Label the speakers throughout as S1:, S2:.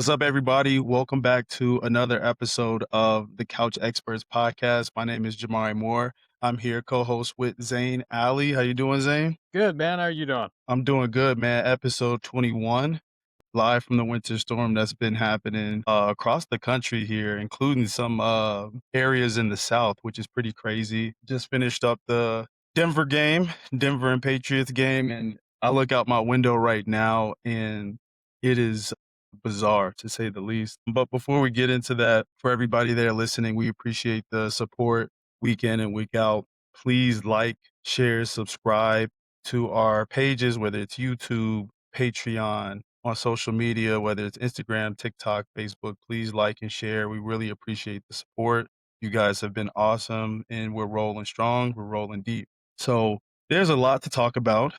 S1: What's up, everybody? Welcome back to another episode of the Couch Experts podcast. My name is Jamari Moore. I'm here co-host with Zane Ali. How you doing, Zane?
S2: Good, man. How are you doing?
S1: I'm doing good, man. Episode 21, live from the winter storm that's been happening across the country here, including some areas in the South, which is pretty crazy. Just finished up the Denver game, Denver and Patriots game, and I look out my window right now and it is bizarre to say the least. But before we get into that, for everybody there listening, we appreciate the support week in and week out. Please like, share, subscribe to our pages, whether it's YouTube, Patreon, on social media, whether it's Instagram, TikTok, Facebook. Please like and share. We really appreciate the support. You guys have been awesome and we're rolling strong. We're rolling deep. So there's a lot to talk about.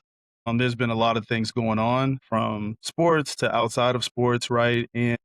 S1: There's been a lot of things going on from sports to outside of sports, right? And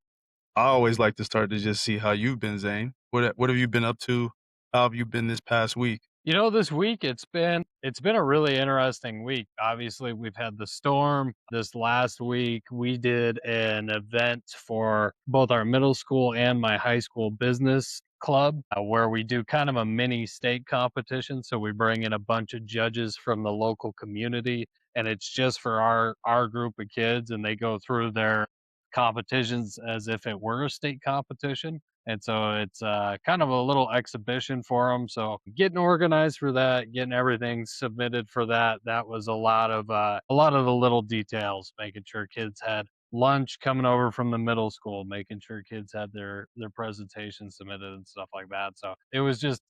S1: I always like to start to just see how you've been, Zane. What have you been up to? How have you been this past week?
S2: This week it's been a really interesting week. Obviously, we've had the storm. This last week, we did an event for both our middle school and my high school business club, where we do kind of a mini state competition. So we bring in a bunch of judges from the local community, and it's just for our group of kids, and they go through their competitions as if it were a state competition. And so it's kind of a little exhibition for them. So getting organized for that, getting everything submitted for that, that was a lot of the little details, making sure kids had lunch coming over from the middle school, making sure kids had their presentation submitted and stuff like that. So it was just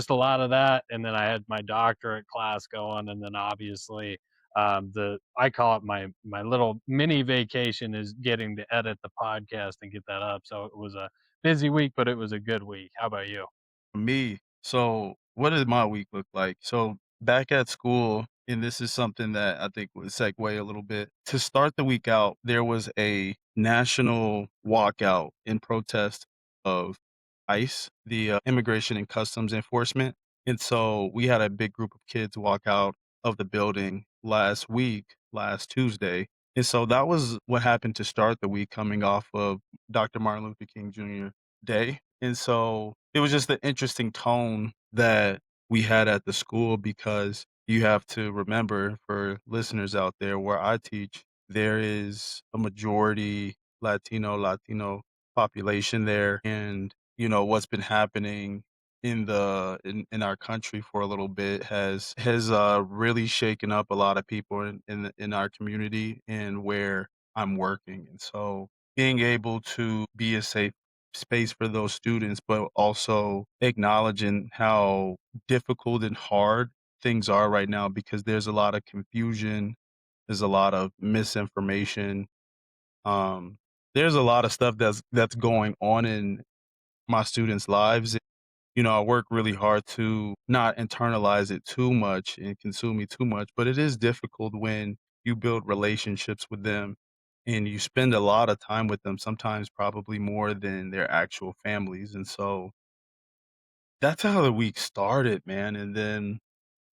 S2: a lot of that. And then I had my doctorate class going, and then obviously the I call it my little mini vacation is getting to edit the podcast and get that up. So it was a busy week, but it was a good week. How about you?
S1: Me. So, what did my week look like? So, back at school, and this is something that I think would segue a little bit. To start the week out, there was a national walkout in protest of ICE, the Immigration and Customs Enforcement. And so, we had a big group of kids walk out of the building last week, last Tuesday. And so, that was what happened to start the week coming off of Dr. Martin Luther King Jr. Day. And so it was just the interesting tone that we had at the school because you have to remember for listeners out there where I teach, there is a majority Latino population there. And, what's been happening in our country for a little bit has really shaken up a lot of people in our community and where I'm working. And so being able to be a safe space for those students, but also acknowledging how difficult and hard things are right now because there's a lot of confusion, there's a lot of misinformation. Um, there's a lot of stuff that's going on in my students' lives. I work really hard to not internalize it too much and consume me too much, but it is difficult when you build relationships with them and you spend a lot of time with them, sometimes probably more than their actual families. And so that's how the week started, man. And then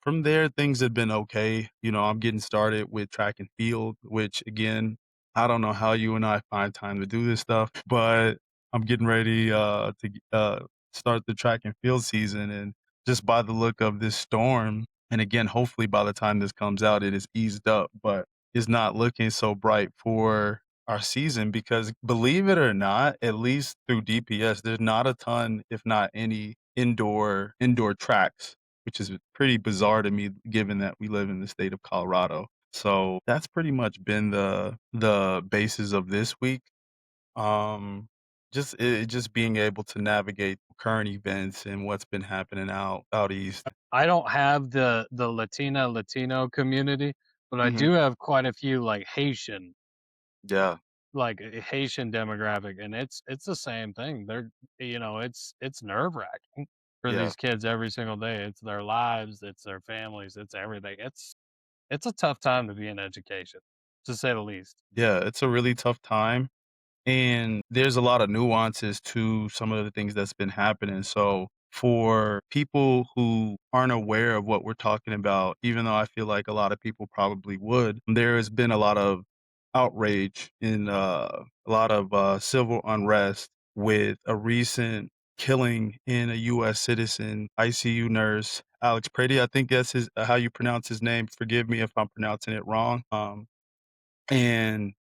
S1: from there, things have been okay. I'm getting started with track and field, which again, I don't know how you and I find time to do this stuff, but I'm getting ready to start the track and field season. And just by the look of this storm, and again, hopefully by the time this comes out, it is eased up, but it's not looking so bright for our season because believe it or not, at least through DPS, there's not a ton, if not any, indoor tracks, which is pretty bizarre to me given that we live in the state of Colorado. So that's pretty much been the basis of this week. Um, just being able to navigate current events and what's been happening out east.
S2: I don't have the Latino community, but I
S1: Mhm.
S2: do have quite a few like
S1: Yeah,
S2: Haitian demographic, and it's the same thing. It's nerve-wracking for
S1: yeah.
S2: these kids every single day. It's their lives, it's their families, it's everything. It's a tough time to be in education, to say the least.
S1: Yeah, it's a really tough time. And there's a lot of nuances to some of the things that's been happening. So for people who aren't aware of what we're talking about, even though I feel like a lot of people probably would, there has been a lot of outrage and a lot of civil unrest with a recent killing in a U.S. citizen, ICU nurse, Alex Pretty. I think that's how you pronounce his name. Forgive me if I'm pronouncing it wrong. And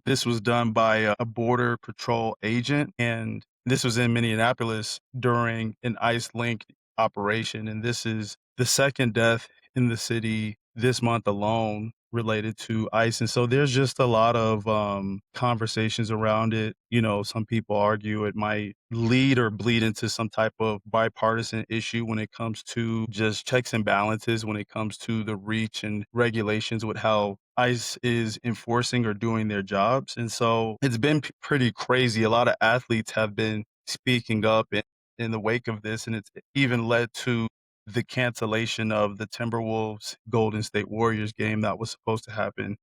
S1: this was done by a border patrol agent, and this was in Minneapolis during an ICE-linked operation, and this is the second death in the city this month alone related to ICE, and so there's just a lot of, conversations around it. You know, some people argue it might lead or bleed into some type of bipartisan issue when it comes to just checks and balances, when it comes to the reach and regulations with how ICE is enforcing or doing their jobs, and so it's been pretty crazy. A lot of athletes have been speaking up in the wake of this, and it's even led to the cancellation of the Timberwolves Golden State Warriors game that was supposed to happen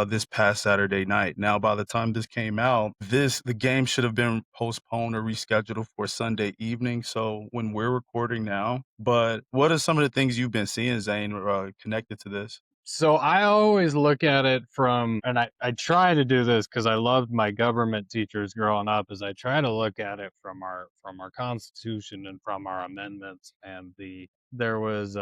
S1: this past Saturday night. Now, by the time this came out, the game should have been postponed or rescheduled for Sunday evening. So when we're recording now, but what are some of the things you've been seeing, Zane, connected to this?
S2: So I always look at it from, and I try to do this because I loved my government teachers growing up, is I try to look at it from our Constitution and from our amendments. And there was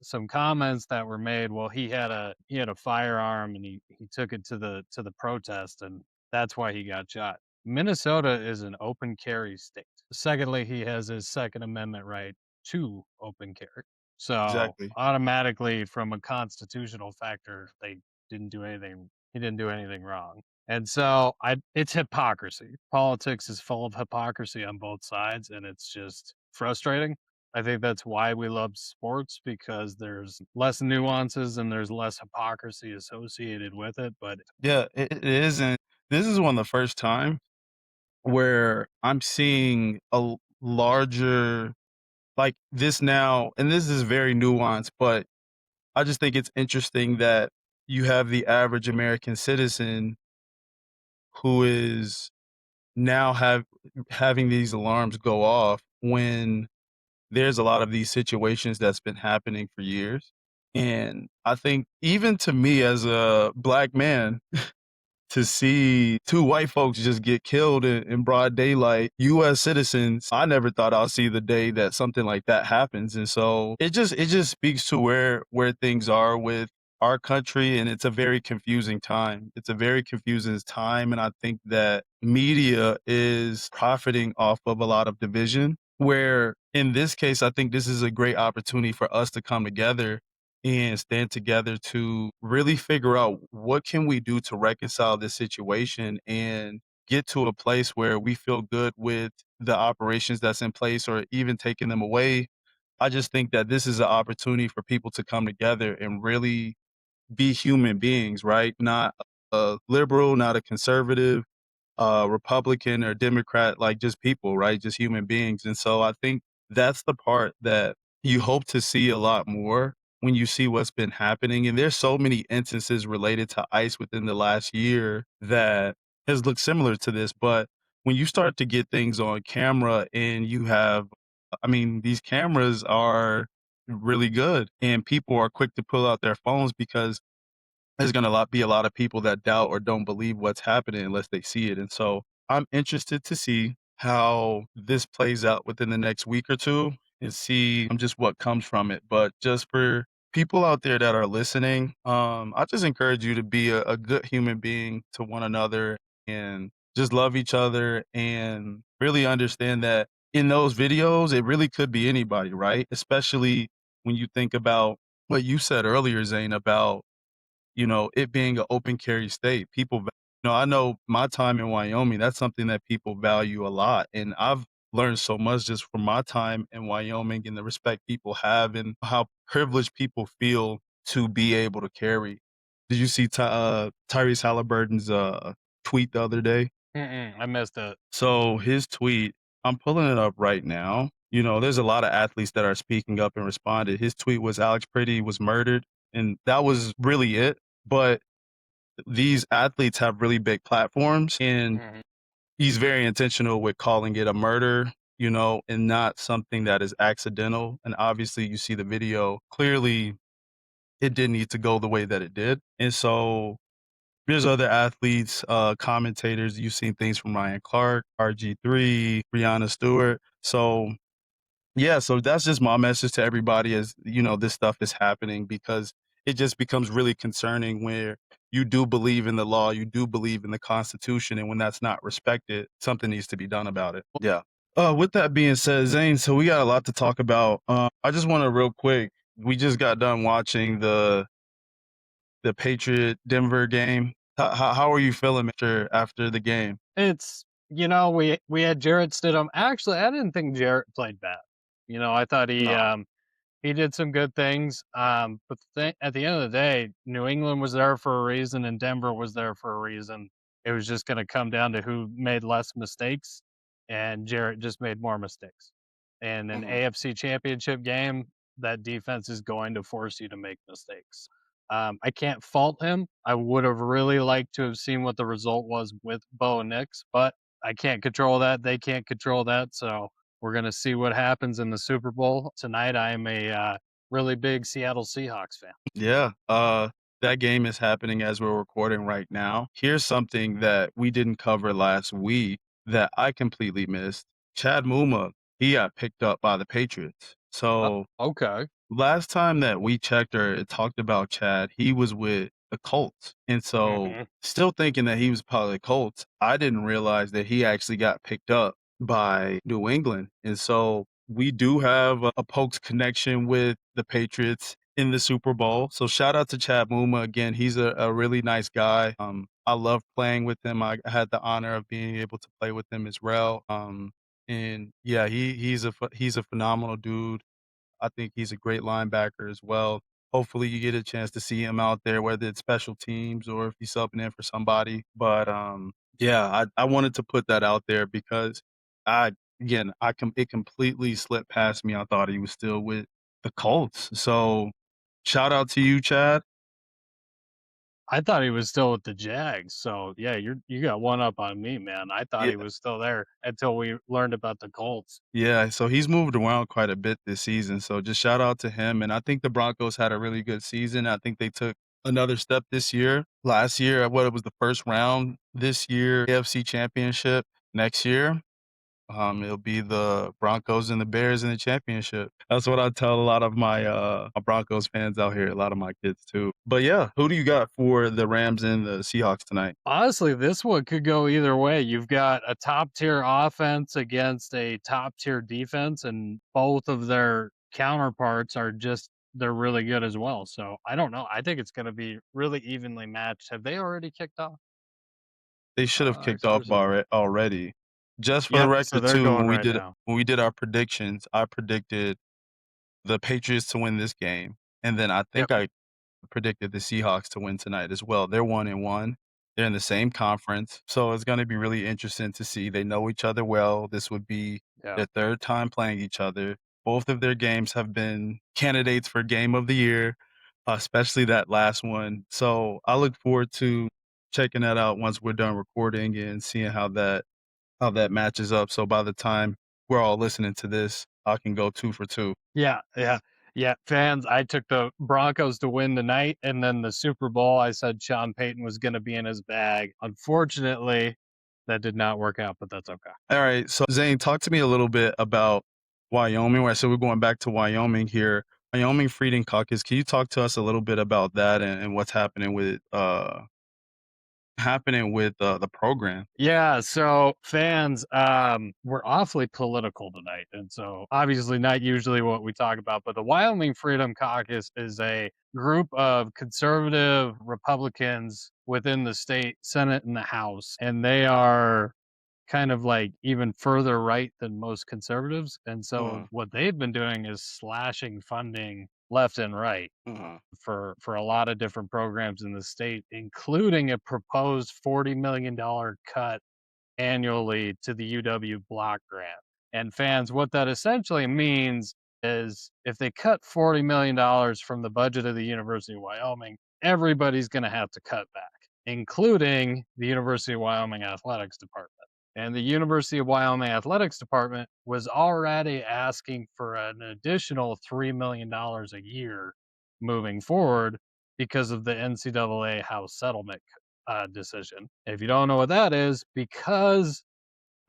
S2: some comments that were made. Well, he had a firearm and he took it to the protest, and that's why he got shot. Minnesota is an open carry state. Secondly, he has his Second Amendment right to open carry. So
S1: Exactly.
S2: automatically, from a constitutional factor, he didn't do anything wrong. And so it's hypocrisy. Politics is full of hypocrisy on both sides, and it's just frustrating. I think that's why we love sports, because there's less nuances and there's less hypocrisy associated with it. But
S1: Yeah, it is, and this is one of the first time where I'm seeing larger like this now, and this is very nuanced, but I just think it's interesting that you have the average American citizen who is now having these alarms go off when there's a lot of these situations that's been happening for years. And I think even to me as a black man, to see 2 white folks just get killed in broad daylight, US citizens, I never thought I'll see the day that something like that happens, and so it just speaks to where things are with our country, and it's a very confusing time. It's a very confusing time, and I think that media is profiting off of a lot of division, where in this case, I think this is a great opportunity for us to come together and stand together to really figure out what can we do to reconcile this situation and get to a place where we feel good with the operations that's in place or even taking them away. I just think that this is an opportunity for people to come together and really be human beings, right? Not a liberal, not a conservative, Republican or Democrat, like just people, right? Just human beings. And so I think that's the part that you hope to see a lot more when you see what's been happening. And there's so many instances related to ICE within the last year that has looked similar to this. But when you start to get things on camera and you have, I mean, these cameras are really good and people are quick to pull out their phones because there's gonna be a lot of people that doubt or don't believe what's happening unless they see it, and so I'm interested to see how this plays out within the next week or 2 and see, just what comes from it, but just for people out there that are listening, I just encourage you to be a good human being to one another and just love each other and really understand that in those videos, it really could be anybody, right? Especially when you think about what you said earlier, Zane, about it being an open carry state, I know my time in Wyoming, that's something that people value a lot, and I've learned so much just from my time in Wyoming and the respect people have and how privileged people feel to be able to carry. Did you see Tyrese Halliburton's, tweet the other day?
S2: I missed it.
S1: So his tweet, I'm pulling it up right now. There's a lot of athletes that are speaking up and responded. His tweet was Alex Pretty was murdered, and that was really it. But these athletes have really big platforms, and
S2: Mhm.
S1: he's very intentional with calling it a murder, and not something that is accidental. And obviously, you see the video clearly, it didn't need to go the way that it did. And so There's other athletes, commentators. You've seen things from Ryan Clark, RG3, Breonna Stewart. So yeah, so that's just my message to everybody as, this stuff is happening because it just becomes really concerning where you do believe in the law, you do believe in the Constitution, and when that's not respected, something needs to be done about it. Yeah. With that being said, Zane, so we got a lot to talk about. I just want to real quick. We just got done watching the Patriot Denver game. How are you feeling after the game?
S2: It's we had Jarrett Stidham. Actually, I didn't think Jarrett played bad. I thought
S1: No.
S2: he did some good things. But at the end of the day, New England was there for a reason, and Denver was there for a reason. It was just going to come down to who made less mistakes, and Jarrett just made more mistakes. In an
S1: Mhm.
S2: AFC Championship game, that defense is going to force you to make mistakes. I can't fault him. I would have really liked to have seen what the result was with Bo Nix, but I can't control that. They can't control that. So we're going to see what happens in the Super Bowl tonight. I am a really big Seattle Seahawks fan.
S1: Yeah, that game is happening as we're recording right now. Here's something that we didn't cover last week that I completely missed. Chad Muma, he got picked up by the Patriots. So
S2: Okay.
S1: last time that we checked or talked about Chad, he was with the Colts, and so
S2: Hmm.
S1: still thinking that he was part of the Colts, I didn't realize that he actually got picked up by New England, and so we do have a Pokes connection with the Patriots in the Super Bowl. So shout out to Chad Muma again. He's a really nice guy. I love playing with him. I had the honor of being able to play with him as well. And yeah, he's a phenomenal dude. I think he's a great linebacker as well. Hopefully, you get a chance to see him out there, whether it's special teams or if he's subbing in for somebody. But yeah, I wanted to put that out there because I again it completely slipped past me. I thought he was still with the Colts. So shout out to you, Chad.
S2: I thought he was still with the Jags. So yeah, you got one up on me, man. I thought
S1: Yeah,
S2: he was still there until we learned about the Colts.
S1: yeah. So he's moved around quite a bit this season. So just shout out to him. And I think the Broncos had a really good season. I think they took another step this year. Last year, what it was the first round. This year, AFC Championship. Next year, it'll be the Broncos and the Bears in the championship. That's what I tell a lot of my Broncos fans out here, a lot of my kids too. But yeah, who do you got for the Rams and the Seahawks tonight?
S2: Honestly, this one could go either way. You've got a top tier offense against a top tier defense, and both of their counterparts are just they're really good as well. So I don't know. I think it's going to be really evenly matched. Have they already kicked off?
S1: They should have kicked off
S2: Excursion.
S1: already. Just for the
S2: Yep. So
S1: record
S2: they're
S1: too,
S2: going right now.
S1: when we did our predictions, I predicted the Patriots to win this game, and then I
S2: Yep.
S1: think I predicted the Seahawks to win tonight as well. They're 1-1. They're in the same conference, so it's gonna be really interesting to see. They know each other well. This would be
S2: Yeah.
S1: their 3rd time playing each other. Both of their games have been candidates for game of the year, especially that last one. So, I look forward to checking that out once we're done recording and seeing how that matches up, so by the time we're all listening to this, I can go 2 for 2.
S2: Yeah. Yeah. Yeah. Fans, I took the Broncos to win tonight. And then the Super Bowl, I said Sean Payton was going to be in his bag. Unfortunately, that did not work out, but that's okay.
S1: Alright, so Zane, talk to me a little bit about Wyoming, right, so we're going back to Wyoming here. Wyoming Freedom Caucus, can you talk to us a little bit about that and what's happening with the program?
S2: Yeah, so fans, we're awfully political tonight, and so obviously not usually what we talk about, but the Wyoming Freedom Caucus is a group of conservative Republicans within the state Senate and the House, and they are kind of like even further right than most conservatives, and so
S1: Uh-huh,
S2: what they've been doing is slashing funding left and right
S1: uh-huh,
S2: for a lot of different programs in the state, including a proposed $40 million cut annually to the UW block grant. And fans, what that essentially means is if they cut $40 million from the budget of the University of Wyoming, everybody's going to have to cut back, including the University of Wyoming Athletics Department. And the University of Wyoming Athletics Department was already asking for an additional $3 million a year moving forward because of the NCAA House settlement decision. If you don't know what that is, because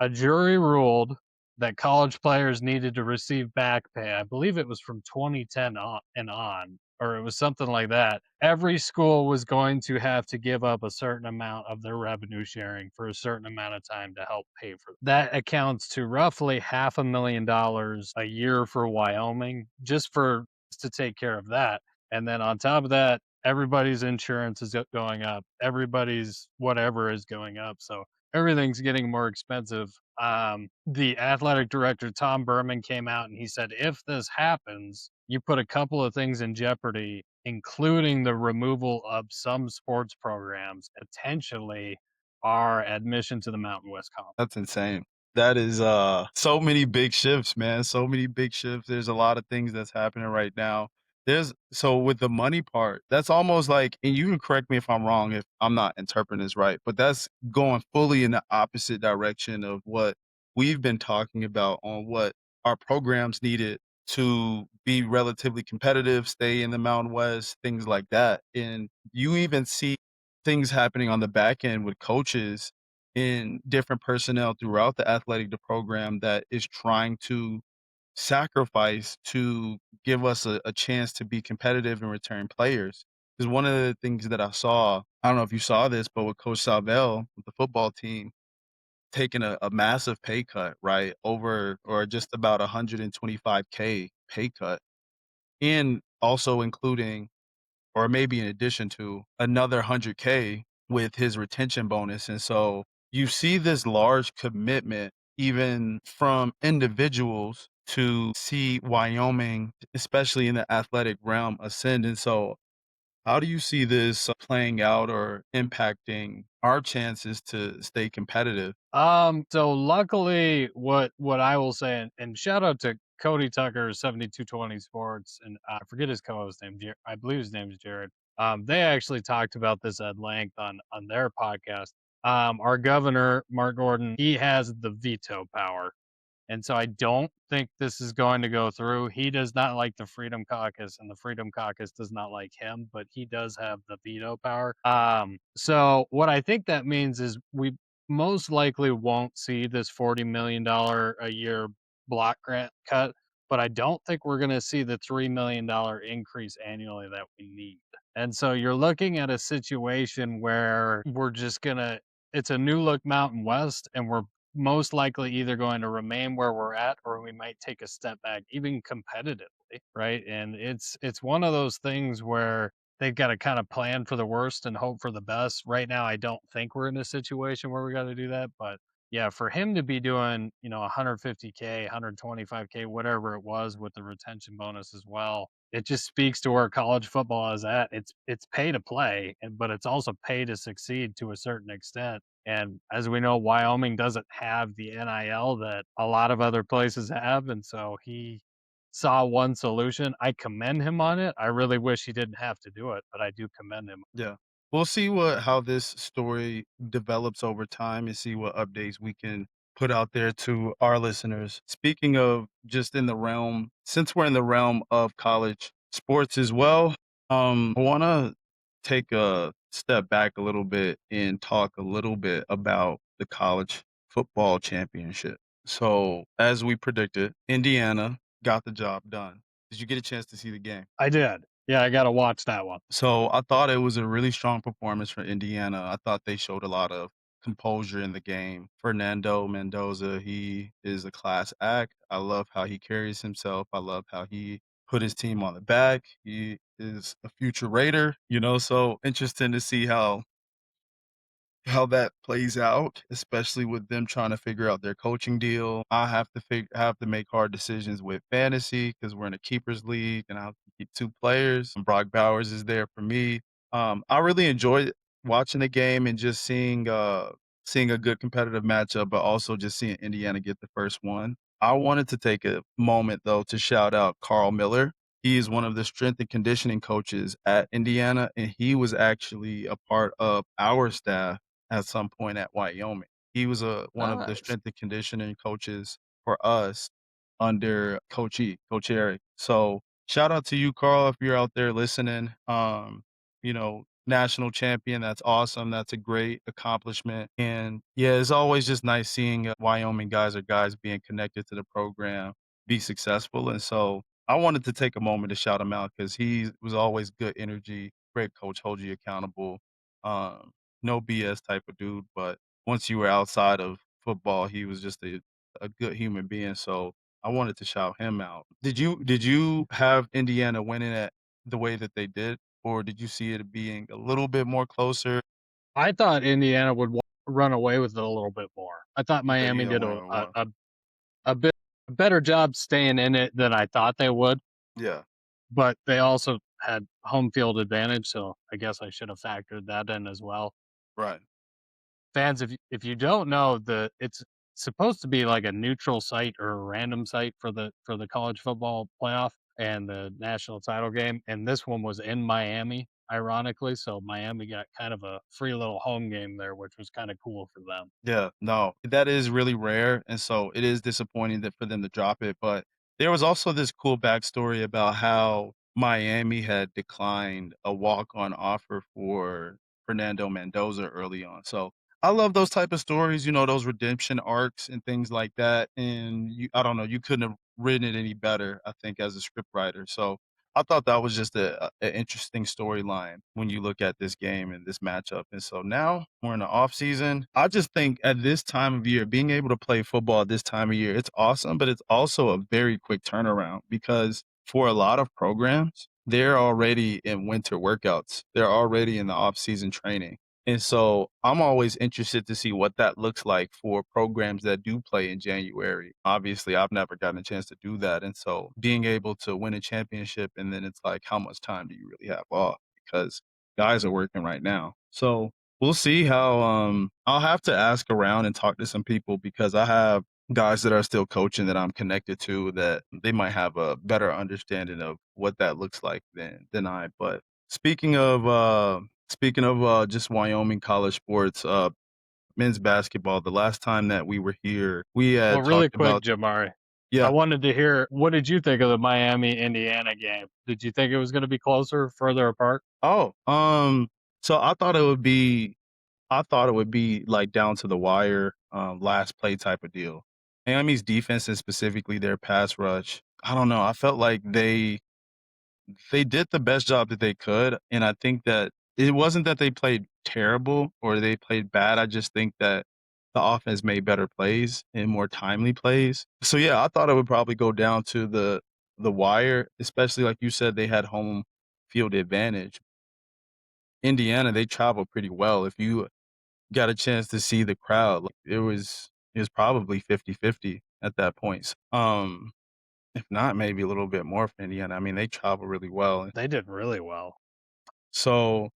S2: a jury ruled that college players needed to receive back pay. I believe it was from 2010 on, or it was something like that. Every school was going to have to give up a certain amount of their revenue sharing for a certain amount of time to help pay for it. That accounts to roughly $500,000 a year for Wyoming, just to take care of that. And then on top of that, everybody's insurance is going up. Everybody's whatever is going up. So everything's getting more expensive. The athletic director, Tom Berman, came out and he said, if this happens, you put a couple of things in jeopardy, including the removal of some sports programs, potentially our admission to the Mountain West Conference.
S1: That's insane. That is, so many big shifts, man, so many big shifts. There's a lot of things that's happening right now. There's so with the money part, that's almost like and you can correct me if I'm wrong, if I'm not interpreting this right, but that's going fully in the opposite direction of what we've been talking about on what our programs needed to be relatively competitive, stay in the Mountain West, things like that, and you even see things happening on the back end with coaches in different personnel throughout the athletic program that is trying to sacrifice to give us a chance to be competitive and return players. Because one of the things that I saw, I don't know if you saw this, but with Coach Salvel with the football team taking a massive pay cut, right? Over or just about 125K pay cut, and also including or maybe in addition to another 100K with his retention bonus. And so you see this large commitment even from individuals to see Wyoming, especially in the athletic realm, ascend. And so how do you see this playing out or impacting our chances to stay competitive?
S2: So luckily, what I will say, and shout out to Cody Tucker, 7220 Sports, and I forget his co-host name. I believe his name is Jared. They actually talked about this at length on their podcast. Our governor, Mark Gordon, he has the veto power. And so I don't think this is going to go through. He does not like the Freedom Caucus, and the Freedom Caucus does not like him, but he does have the veto power. So what I think that means is we most likely won't see this $40 million a year block grant cut, but I don't think we're going to see the $3 million increase annually that we need. And so you're looking at a situation where we're just gonna it's a new look Mountain West, and we're most likely either going to remain where we're at or we might take a step back, even competitively, right? And it's one of those things where they've got to kind of plan for the worst and hope for the best. Right now, I don't think we're in a situation where we got to do that, but yeah, for him to be doing, 150K, 125K, whatever it was with the retention bonus as well, it just speaks to where college football is at. It's pay to play, but it's also pay to succeed to a certain extent. And as we know, Wyoming doesn't have the NIL that a lot of other places have. And so he saw one solution. I commend him on it. I really wish he didn't have to do it, but I do commend him.
S1: Yeah. We'll see what how this story develops over time and see what updates we can put out there to our listeners. Speaking of just in the realm, since we're in the realm of college sports as well, I want to take a step back a little bit and talk a little bit about the college football championship. So, as we predicted, Indiana got the job done. Did you get a chance to see the game?
S2: I did. Yeah, I got to watch that one.
S1: So I thought it was a really strong performance for Indiana. I thought they showed a lot of composure in the game. Fernando Mendoza, he is a class act. I love how he carries himself. I love how he put his team on the back. He is a future Raider, so interesting to see how that plays out, especially with them trying to figure out their coaching deal. I have to make hard decisions with fantasy because we're in a keepers league and I have to keep two players. And Brock Bowers is there for me. I really enjoyed watching the game and just seeing a good competitive matchup, but also just seeing Indiana get the first one. I wanted to take a moment though to shout out Carl Miller. He is one of the strength and conditioning coaches at Indiana, and he was actually a part of our staff at some point at Wyoming. He was one of the
S2: Nice.
S1: strength and conditioning coaches for us under Coach Eric. So shout out to you, Carl, if you're out there listening. national champion. That's awesome. That's a great accomplishment. And yeah, it's always just nice seeing Wyoming guys or guys being connected to the program be successful. And so I wanted to take a moment to shout him out because he was always good energy, great coach, hold you accountable. No BS type of dude. But once you were outside of football, he was just a good human being. So I wanted to shout him out. Did you have Indiana winning at the way that they did, or did you see it being a little bit more closer?
S2: I thought Indiana would run away with it a little bit more. I thought
S1: You
S2: Miami
S1: don't
S2: did
S1: want even one.
S2: a bit better job staying in it than I thought they would,
S1: Yeah,
S2: but they also had home field advantage, so I guess I should have factored that in as well.
S1: right.
S2: Fans, if you don't know, it's supposed to be like a neutral site or a random site for the college football playoff and the national title game, and this one was in Miami, ironically, so Miami got kind of a free little home game there, which was kinda cool for them.
S1: Yeah, no, that is really rare, and so it is disappointing that for them to drop it, but there was also this cool backstory about how Miami had declined a walk-on offer for Fernando Mendoza early on, so I love those type of stories, those redemption arcs and things like that, and I don't know, you couldn't have written it any better, I think, as a scriptwriter, so I thought that was just a interesting storyline when you look at this game and this matchup. And so now we're in the off season. I just think at this time of year, being able to play football at this time of year, it's awesome, but it's also a very quick turnaround because for a lot of programs, they're already in winter workouts. They're already in the off season training. And so I'm always interested to see what that looks like for programs that do play in January. Obviously, I've never gotten a chance to do that. And so being able to win a championship and then it's like, how much time do you really have off? Because guys are working right now. So we'll see how I'll have to ask around and talk to some people because I have guys that are still coaching that I'm connected to that they might have a better understanding of what that looks like than I. But speaking of just Wyoming college sports, men's basketball, the last time that we were here, we
S2: Well,
S1: had
S2: really
S1: talked
S2: quick,
S1: about.
S2: Jamari, I
S1: Yeah.
S2: wanted to hear what did you think of the Miami Indiana game? Did you think it was going to be closer, further apart?
S1: Oh, so I thought it would be like down to the wire, last play type of deal. Miami's defense and specifically their pass rush, I don't know, I felt like they did the best job that they could, and I think that it wasn't that they played terrible or they played bad, I just think that the offense made better plays and more timely plays. So, yeah, I thought it would probably go down to the wire, especially like you said, they had home field advantage. Indiana, they travel pretty well. If you got a chance to see the crowd, like, it was probably 50-50 at that point. If not, maybe a little bit more for Indiana. I mean, they travel really well.
S2: They did really well.
S1: So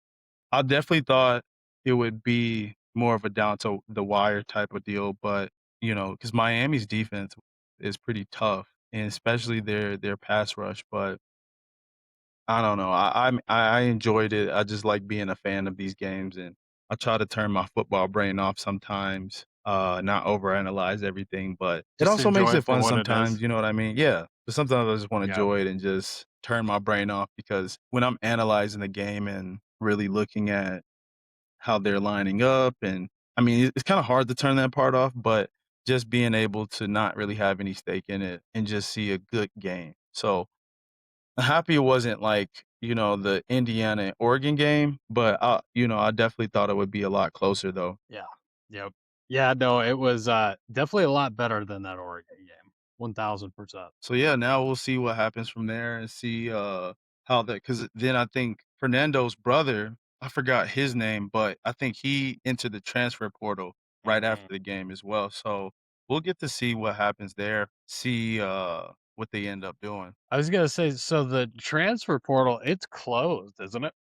S1: I definitely thought it would be more of a down to the wire type of deal, but, because Miami's defense is pretty tough, and especially their pass rush, but I don't know. I enjoyed it. I just like being a fan of these games, and I try to turn my football brain off sometimes, not overanalyze everything, but it
S2: Just
S1: also makes
S2: enjoy it
S1: it
S2: for
S1: fun
S2: what it
S1: sometimes,
S2: is.
S1: you know what I mean? Yeah, but sometimes I just wanna
S2: Yeah.
S1: enjoy it and just turn my brain off because when I'm analyzing the game and really looking at how they're lining up, and I mean, it's kinda hard to turn that part off, but just being able to not really have any stake in it and just see a good game. So happy it wasn't like, the Indiana Oregon game, but, I definitely thought it would be a lot closer though.
S2: Yeah. Yep. Yeah, no, it was, definitely a lot better than that Oregon game, 1000%.
S1: So, yeah, now we'll see what happens from there and see, how that because then I think Fernando's brother, I forgot his name, but I think he entered the transfer portal right after
S2: Mhm.
S1: the game as well. So, we'll get to see what happens there, see, what they end up doing.
S2: I was gonna say, so the transfer portal, it's closed, isn't it?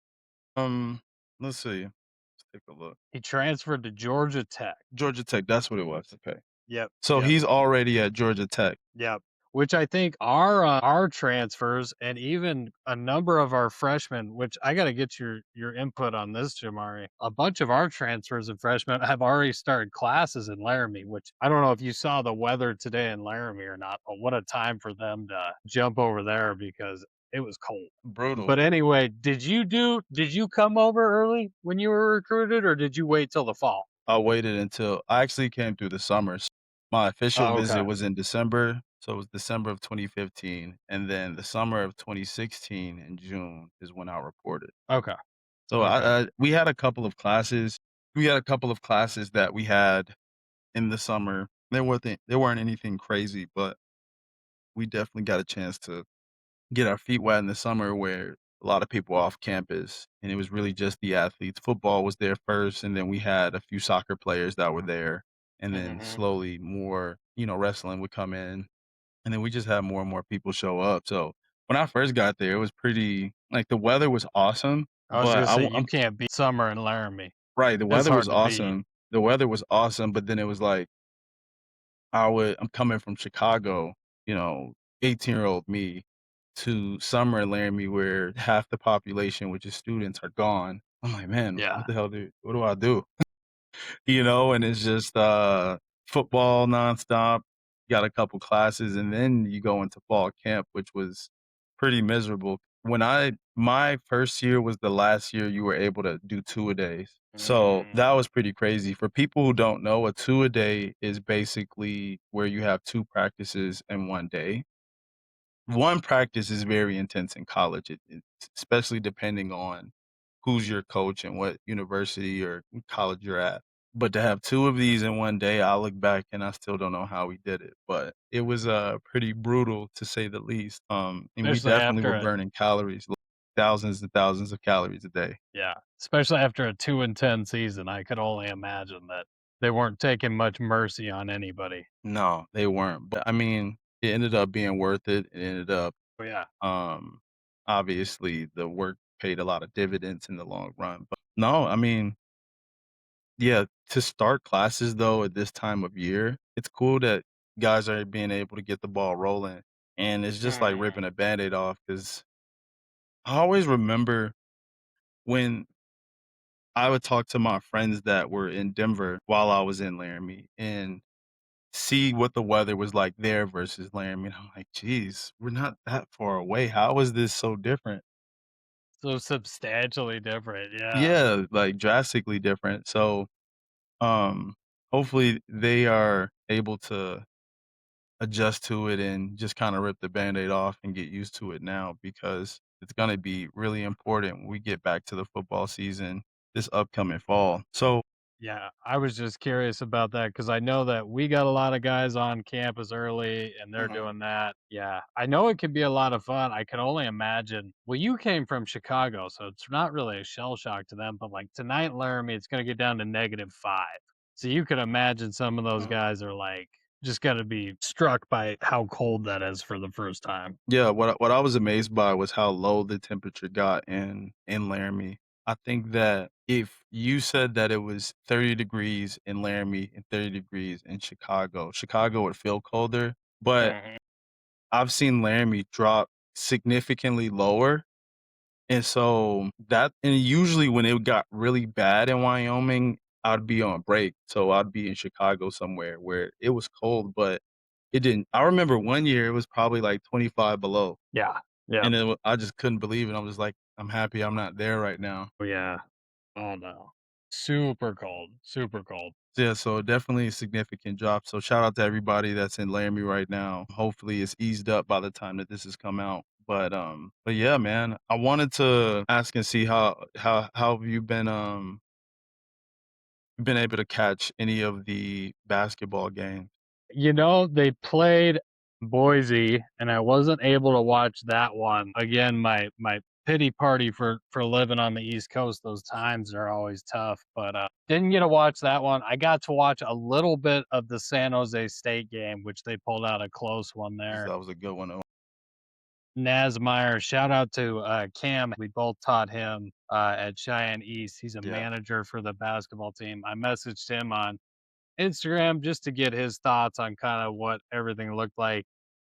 S1: Um, let's see. Let's take a look.
S2: He transferred to Georgia Tech.
S1: Georgia Tech, that's what it was, okay.
S2: Yep,
S1: So
S2: yep.
S1: he's already at Georgia Tech.
S2: Yep. Which I think our transfers and even a number of our freshmen, which I gotta get your input on this, Jamari. A bunch of our transfers and freshmen have already started classes in Laramie, which I don't know if you saw the weather today in Laramie or not, but what a time for them to jump over there because It was cold.
S1: Brutal.
S2: But anyway, did you come over early when you were recruited, or did you wait till the fall?
S1: I waited until I actually came through the summers. My official
S2: Oh,
S1: visit
S2: okay.
S1: was in December, so it was December of 2015, and then the summer of 2016 in June is when I reported.
S2: Okay.
S1: So
S2: Okay.
S1: we had a couple of classes. We had a couple of classes that we had in the summer. There weren't anything crazy, but we definitely got a chance to get our feet wet in the summer where a lot of people were off campus, and it was really just the athletes. Football was there first, and then we had a few soccer players that were there, and then
S2: Mhm.
S1: slowly more, wrestling would come in, and then we just had more and more people show up. So when I first got there, it was pretty like the weather was awesome,
S2: I was
S1: but
S2: gonna say, you
S1: I'm
S2: can't beat summer in Laramie.
S1: right. The
S2: It's
S1: weather was
S2: hard to beat.
S1: awesome. The weather was awesome, but then it was like I'm coming from Chicago, 18-year-old me, to summer in Laramie where half the population, which is students, are gone. I'm like, "Man,
S2: Yeah.
S1: what do I do?" And it's just, football nonstop, got a couple classes, and then you go into fall camp, which was pretty miserable. My first year was the last year you were able to do two-a-days. So, that
S2: Mm.
S1: was pretty crazy. For people who don't know, a two-a-day is basically where you have 2 practices in 1 day. One practice is very intense in college, especially depending on who's your coach and what university or college you're at. But to have 2 of these in 1 day, I look back and I still don't know how we did it, but it was, pretty brutal to say the least, and we
S2: Especially
S1: definitely
S2: after
S1: were
S2: a
S1: burning calories, thousands and thousands of calories a day.
S2: Yeah, especially after a 2-10 season, I could only imagine that they weren't taking much mercy on anybody.
S1: No, they weren't, but, I mean, it ended up being worth it. It ended up,
S2: Oh, yeah.
S1: um obviously, the work paid a lot of dividends in the long run, but no, I mean, yeah, to start classes though at this time of year, it's cool that guys are being able to get the ball rolling, and it's just like
S2: Mhm.
S1: ripping a Band-Aid off. Because I always remember when I would talk to my friends that were in Denver while I was in Laramie and see what the weather was like there versus Laramie, and I'm like, "Geez, we're not that far away. How is this so different?"
S2: So substantially different, yeah.
S1: Yeah, like drastically different. So, um, hopefully they are able to adjust to it and just kinda rip the Band-Aid off and get used to it now because it's gonna be really important when we get back to the football season this upcoming fall. So
S2: Yeah, I was just curious about that because I know that we got a lot of guys on campus early and they're
S1: mhm,
S2: doing that. Yeah, I know it can be a lot of fun. I can only imagine. Well, you came from Chicago, so it's not really a shell shock to them, but like tonight in Laramie, it's going to get down to -5. So you can imagine some of those
S1: mhm.
S2: guys are like just going to be struck by how cold that is for the first time.
S1: Yeah, what I was amazed by was how low the temperature got in Laramie. I think that if you said that it was 30 degrees in Laramie and 30 degrees in Chicago, Chicago would feel colder, but
S2: Mhm.
S1: I've seen Laramie drop significantly lower. And so usually when it got really bad in Wyoming, I'd be on break. So I'd be in Chicago somewhere where it was cold, but it didn't. I remember one year it was probably like 25 below,
S2: Yeah. Yeah.
S1: and I just couldn't believe it. I was like, I'm happy I'm not there right now.
S2: Oh, yeah. Oh, no. Super cold. Super cold.
S1: So, yeah, so definitely a significant drop. So shout out to everybody that's in Laramie right now. Hopefully it's eased up by the time that this has come out. But yeah, man, I wanted to ask and see how have you been able to catch any of the basketball games?
S2: You know, they played Boise, and I wasn't able to watch that one. Again, my pity party for living on the East Coast, those times are always tough, but, didn't get to watch that one. I got to watch a little bit of the San Jose State game, which they pulled out a close one there.
S1: That was a good one.
S2: Nasmeyer, shout out to, Cam. We both taught him, at Cheyenne East. He's a
S1: Yeah,
S2: manager for the basketball team. I messaged him on Instagram just to get his thoughts on kind of what everything looked like.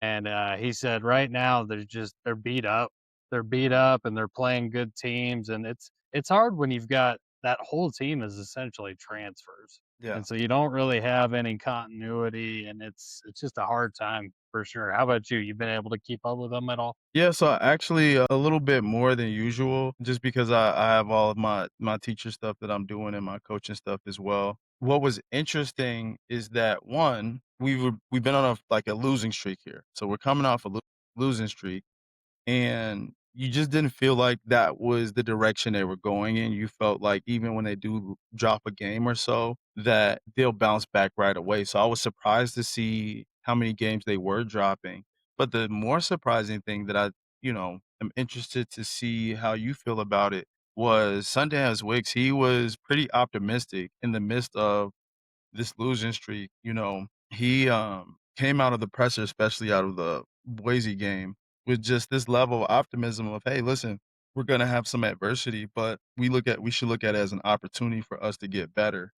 S2: And he said right now they're beat up. They're beat up and they're playing good teams. And it's hard when you've got that whole team is essentially transfers.
S1: yeah.
S2: And so you don't really have any continuity and it's just a hard time. for sure. How about you? You've been able to keep up with them at all?
S1: Yeah, so actually a little bit more than usual just because I have all of my teacher stuff that I'm doing and my coaching stuff as well. What was interesting is that one, we've been on like a losing streak here. So we're coming off a losing streak and you just didn't feel like that was the direction they were going in. You felt like even when they do drop a game or so, that they'll bounce back right away. So I was surprised to see how many games they were dropping. But the more surprising thing that am interested to see how you feel about it was Sundance Wicks. He was pretty optimistic in the midst of this losing streak. He came out of the presser, especially out of the Boise game, with just this level of optimism of, hey, listen, we're gonna have some adversity, but we should look at it as an opportunity for us to get better.